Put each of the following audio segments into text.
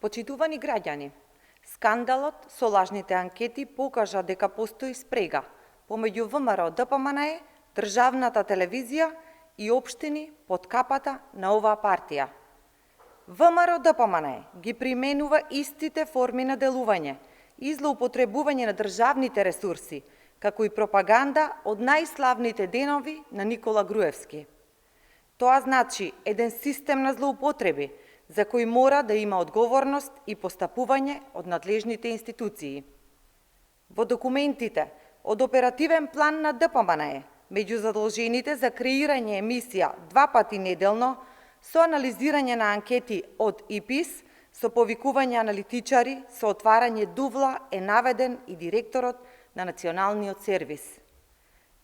Почитувани граѓани, скандалот со лажните анкети покажа дека постои спрега помеѓу ВМРО ДПМНЕ, државната телевизија и општини под капата на оваа партија. ВМРО ДПМНЕ ги применува истите форми на делување и злоупотребување на државните ресурси, како и пропаганда од најславните денови на Никола Груевски. Тоа значи еден систем на злоупотреби, за кој мора да има одговорност и постапување од надлежните институции. Во документите од оперативен план на ДПМНЕ, меѓу задолжените за креирање емисија 2 пати неделно, со анализирање на анкети од ИПИС, со повикување аналитичари, со отварање дувла е наведен и директорот на Националниот сервис.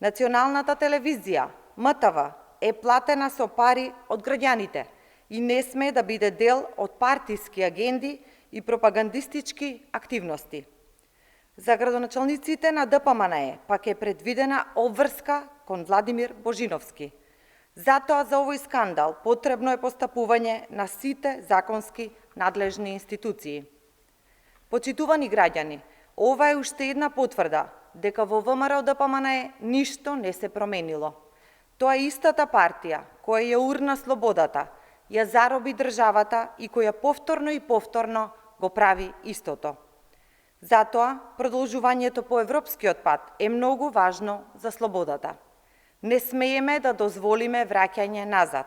Националната телевизија, МТВ, е платена со пари од граѓаните и не сме да биде дел од партиски агенди и пропагандистички активности. За градоначалниците на ДПМНЕ пак е предвидена обврска кон Владимир Божиновски. Затоа за овој скандал потребно е постапување на сите законски надлежни институции. Почитувани граѓани, ова е уште една потврда дека во ВМРО ДПМНЕ ништо не се променило. Тоа е истата партија која ја урна слободата, ја зароби државата и која повторно и повторно го прави истото. Затоа, продолжувањето по европскиот пат е многу важно за слободата. Не смееме да дозволиме враќање назад.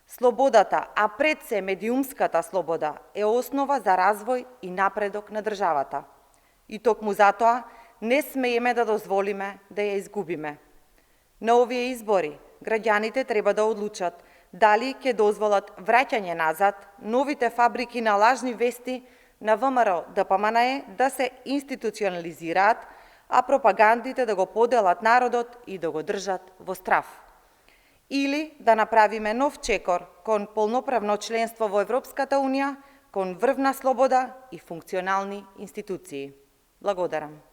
Слободата, а пред се медиумската слобода, е основа за развој и напредок на државата. И токму затоа не смееме да дозволиме да ја изгубиме. На овие избори, граѓаните треба да одлучат дали ќе дозволат враќање назад, новите фабрики на лажни вести на ВМРО ДПМНЕ да се институционализираат, а пропагандите да го поделат народот и да го држат во страв. Или да направиме нов чекор кон полноправно членство во Европската Унија, кон врвна слобода и функционални институции. Благодарам.